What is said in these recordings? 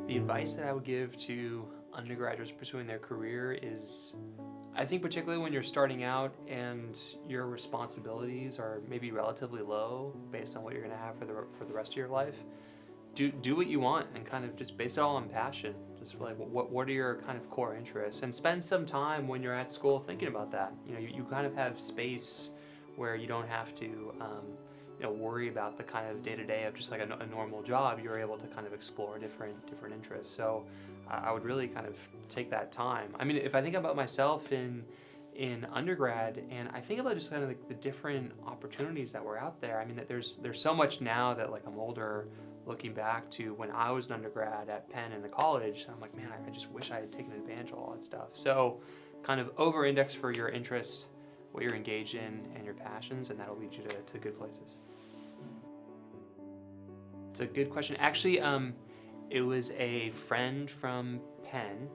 The advice that I would give to undergraduates pursuing their career is, I think particularly when you're starting out and your responsibilities are maybe relatively low based on what you're going to have for the rest of your life, do what you want and kind of just base it all on passion. Just like what are your kind of core interests, and spend some time when you're at school thinking about that. You kind of have space where you don't have to worry about the kind of day-to-day of just like a normal job. You're able to kind of explore different interests. So I would really kind of take that time. I mean, if I think about myself in undergrad, and I think about just kind of like the different opportunities that were out there. I mean, that there's so much now that, like, I'm older, looking back to when I was an undergrad at Penn and the college, I'm like, man, I just wish I had taken advantage of all that stuff. So kind of over-index for your interest, what you're engaged in, and your passions, and that'll lead you to good places. It's a good question. Actually, it was a friend from Penn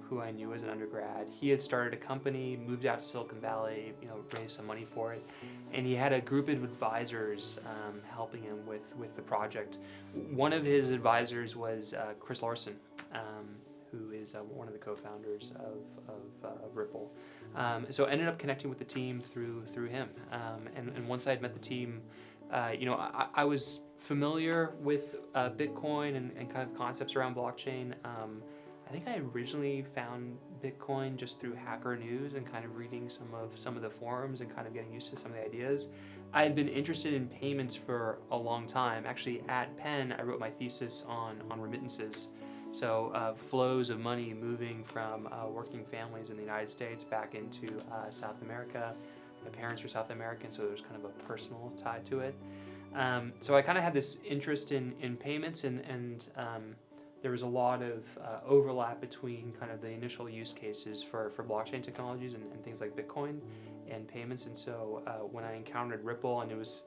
who I knew as an undergrad. He had started a company, moved out to Silicon Valley, raised some money for it, and he had a group of advisors helping him with the project. One of his advisors was Chris Larson, who is one of the co-founders of Ripple. So I ended up connecting with the team through him, and once I had met the team, I was familiar with Bitcoin and kind of concepts around blockchain. I think I originally found Bitcoin just through Hacker News and kind of reading some of the forums and kind of getting used to some of the ideas. I had been interested in payments for a long time. Actually, at Penn, I wrote my thesis on remittances. So flows of money moving from working families in the United States back into South America. My parents are South American, so there's kind of a personal tie to it. So I kind of had this interest in payments, and there was a lot of overlap between kind of the initial use cases for blockchain technologies and things like Bitcoin and payments. And so when I encountered Ripple, and it was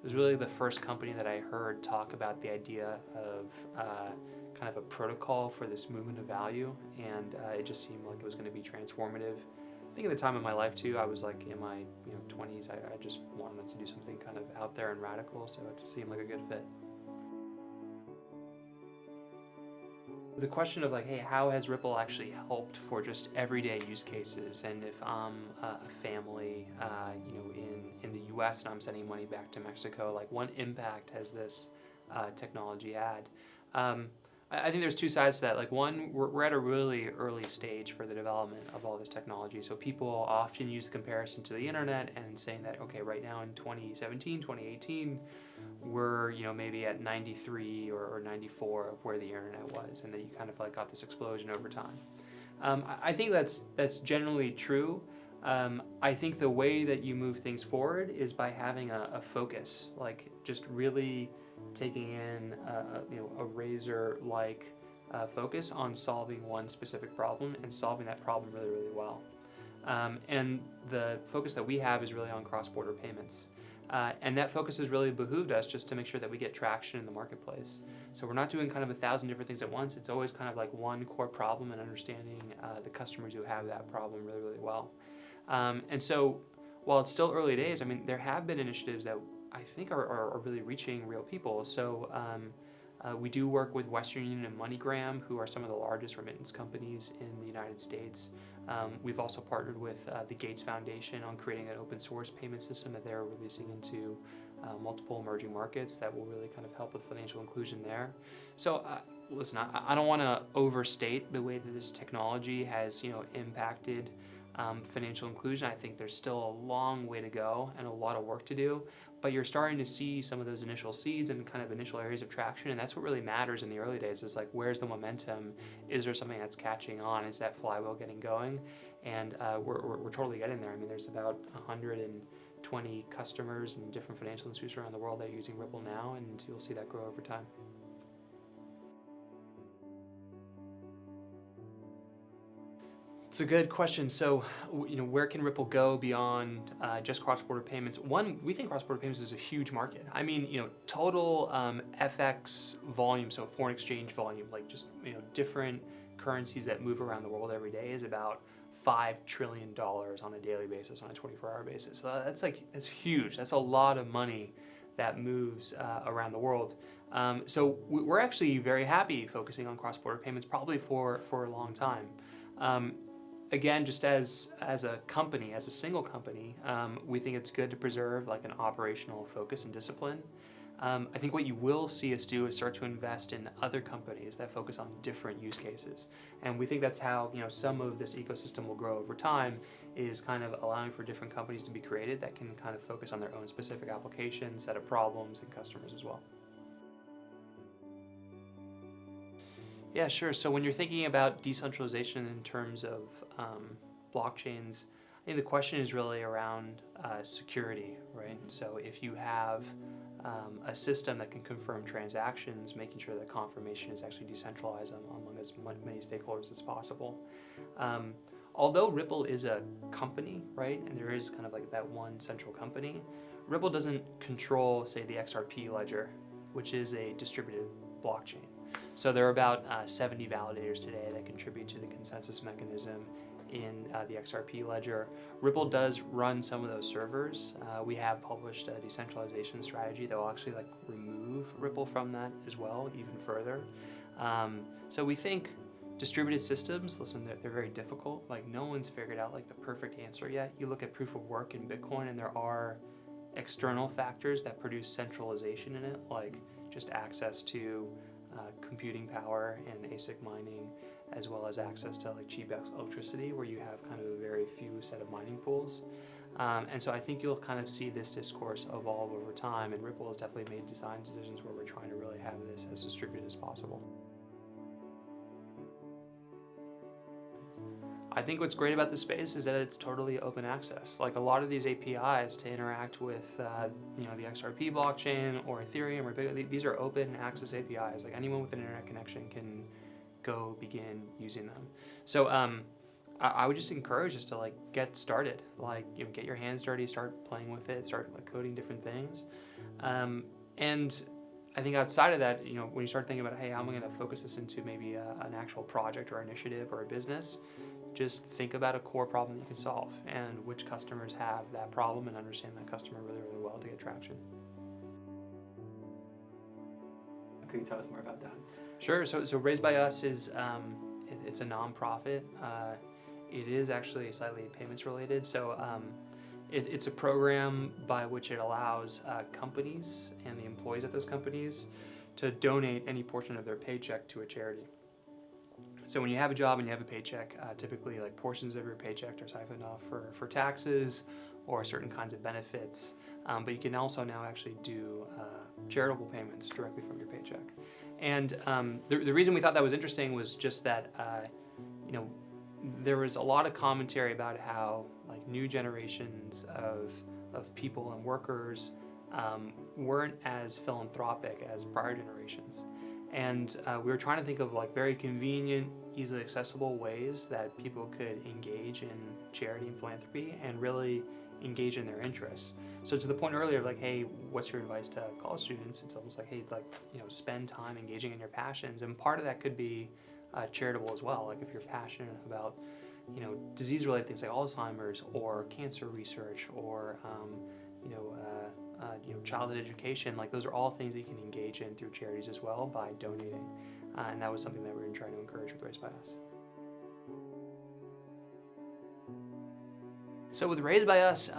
really the first company that I heard talk about the idea of kind of a protocol for this movement of value, and it just seemed like it was going to be transformative. I think at the time in my life too, I was like in my 20s. I just wanted to do something kind of out there and radical, so it seemed like a good fit. The question of like, hey, how has Ripple actually helped for just everyday use cases? And if I'm a family, in the U.S. and I'm sending money back to Mexico, like, what impact has this technology had? I think there's two sides to that. Like, one, we're at a really early stage for the development of all this technology. So people often use the comparison to the internet and saying that, okay, right now in 2017, 2018, we're maybe at 93 or 94 of where the internet was, and that you kind of like got this explosion over time. I think that's generally true. I think the way that you move things forward is by having a focus, like just really taking in a razor-like focus on solving one specific problem and solving that problem really, really well. And the focus that we have is really on cross-border payments. And that focus has really behooved us just to make sure that we get traction in the marketplace. So we're not doing kind of 1,000 different things at once. It's always kind of like one core problem and understanding the customers who have that problem really, really well. And so while it's still early days, I mean, there have been initiatives that I think are really reaching real people. So we do work with Western Union and MoneyGram, who are some of the largest remittance companies in the United States. We've also partnered with the Gates Foundation on creating an open source payment system that they're releasing into multiple emerging markets that will really kind of help with financial inclusion there. So listen, I don't want to overstate the way that this technology has impacted financial inclusion. I think there's still a long way to go and a lot of work to do, but you're starting to see some of those initial seeds and kind of initial areas of traction, and that's what really matters in the early days, is like, where's the momentum? Is there something that's catching on? Is that flywheel getting going? And we're totally getting there. I mean, there's about 120 customers and different financial institutions around the world that are using Ripple now, and you'll see that grow over time. It's a good question. So, where can Ripple go beyond just cross-border payments? One, we think cross-border payments is a huge market. I mean, total FX volume, so foreign exchange volume, like just different currencies that move around the world every day, is about $5 trillion on a daily basis, on a 24-hour basis. So that's huge. That's a lot of money that moves around the world. So we're actually very happy focusing on cross-border payments, probably for a long time. Again, just as a company, as a single company, we think it's good to preserve like an operational focus and discipline. I think what you will see us do is start to invest in other companies that focus on different use cases. And we think that's how, you know, some of this ecosystem will grow over time, is kind of allowing for different companies to be created that can kind of focus on their own specific applications, set of problems, and customers as well. Yeah, sure. So when you're thinking about decentralization in terms of blockchains, I think the question is really around security, right? So if you have a system that can confirm transactions, making sure that confirmation is actually decentralized among as many stakeholders as possible. Although Ripple is a company, right, and there is kind of like that one central company, Ripple doesn't control, say, the XRP ledger, which is a distributed blockchain. So there are about 70 validators today that contribute to the consensus mechanism in the XRP ledger. Ripple does run some of those servers. We have published a decentralization strategy that will actually like remove Ripple from that as well, even further. So we think distributed systems, listen, they're very difficult. Like no one's figured out like the perfect answer yet. You look at proof of work in Bitcoin and there are external factors that produce centralization in it, like just access to computing power and ASIC mining, as well as access to like cheap electricity, where you have kind of a very few set of mining pools. And so I think you'll kind of see this discourse evolve over time, and Ripple has definitely made design decisions where we're trying to really have this as distributed as possible. I think what's great about this space is that it's totally open access. Like a lot of these APIs to interact with, you know, the XRP blockchain or Ethereum or Bitcoin, these are open access APIs. Like anyone with an internet connection can go begin using them. So I would just encourage us to like get started, like, you know, get your hands dirty, start playing with it, start like coding different things. And I think outside of that, you know, when you start thinking about, hey, how am I going to focus this into maybe an actual project or initiative or a business, just think about a core problem that you can solve and which customers have that problem, and understand that customer really, really well to get traction. Can you tell us more about that? Sure. So Raised by Us is it's a nonprofit. It is actually slightly payments related. So it's a program by which it allows companies and the employees at those companies to donate any portion of their paycheck to a charity. So when you have a job and you have a paycheck, typically like portions of your paycheck are siphoned off for taxes or certain kinds of benefits. But you can also now actually do charitable payments directly from your paycheck. And the reason we thought that was interesting was just that, you know, there was a lot of commentary about how like new generations of people and workers weren't as philanthropic as prior generations. And we were trying to think of like very convenient, easily accessible ways that people could engage in charity and philanthropy and really engage in their interests. So to the point earlier of like, hey, what's your advice to college students? It's almost like, hey, like, you know, spend time engaging in your passions. And part of that could be charitable as well. Like if you're passionate about, you know, disease-related things like Alzheimer's or cancer research or, you know, childhood education, like those are all things that you can engage in through charities as well by donating. And that was something that we were trying to encourage with Raised by Us. So with Raised by Us,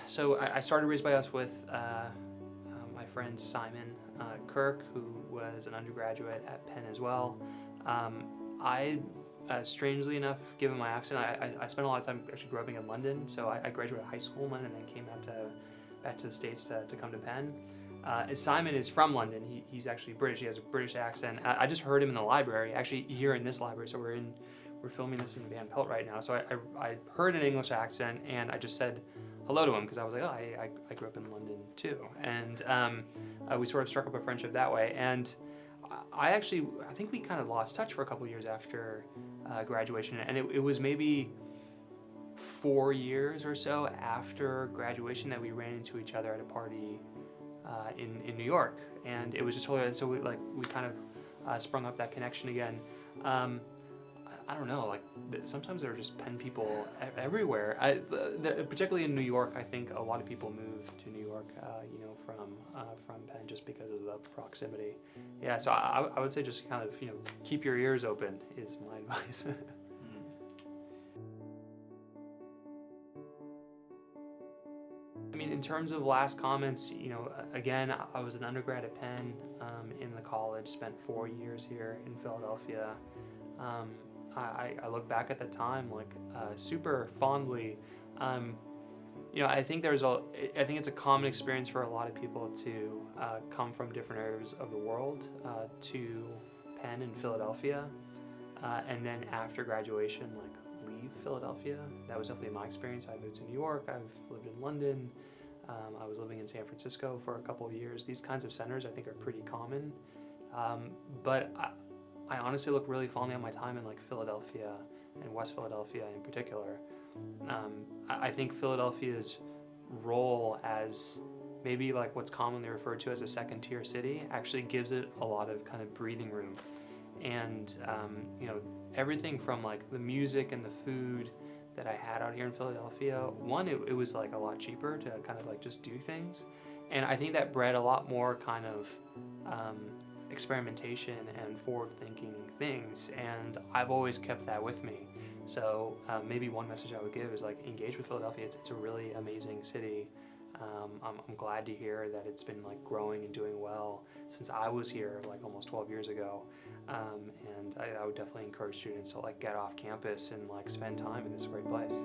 so I started Raised by Us with my friend Simon Kirk, who was an undergraduate at Penn as well. I, strangely enough, given my accent, I spent a lot of time actually growing up in London. So I graduated high school in London and then came back to the States to come to Penn. Simon is from London. He's actually British. He has a British accent. I just heard him in the library, actually here in this library. So we're filming this in Van Pelt right now. So I heard an English accent and I just said hello to him because I was like, oh, I grew up in London too. And we sort of struck up a friendship that way. And I think we kind of lost touch for a couple of years after graduation. And it was maybe 4 years or so after graduation that we ran into each other at a party in New York, and it was just totally, so we kind of sprung up that connection again. I don't know, like sometimes there are just Penn people everywhere. Particularly in New York, I think a lot of people move to New York, from Penn just because of the proximity. Yeah, so I would say just kind of keep your ears open is my advice. I mean, in terms of last comments, again, I was an undergrad at Penn in the college, spent 4 years here in Philadelphia. I look back at the time like super fondly. I think I think it's a common experience for a lot of people to come from different areas of the world to Penn in Philadelphia, and then after graduation, like leave Philadelphia. That was definitely my experience. I moved to New York. I've lived in London. I was living in San Francisco for a couple of years. These kinds of centers I think are pretty common, but I honestly look really fondly on my time in like Philadelphia and West Philadelphia in particular. I think Philadelphia's role as maybe like what's commonly referred to as a second tier city actually gives it a lot of kind of breathing room. And everything from like the music and the food that I had out here in Philadelphia, one, it was like a lot cheaper to kind of like just do things, and I think that bred a lot more kind of experimentation and forward-thinking things, and I've always kept that with me. So maybe one message I would give is like engage with Philadelphia. It's a really amazing city. I'm glad to hear that it's been like growing and doing well since I was here like almost 12 years ago. And I would definitely encourage students to like get off campus and like spend time in this great place.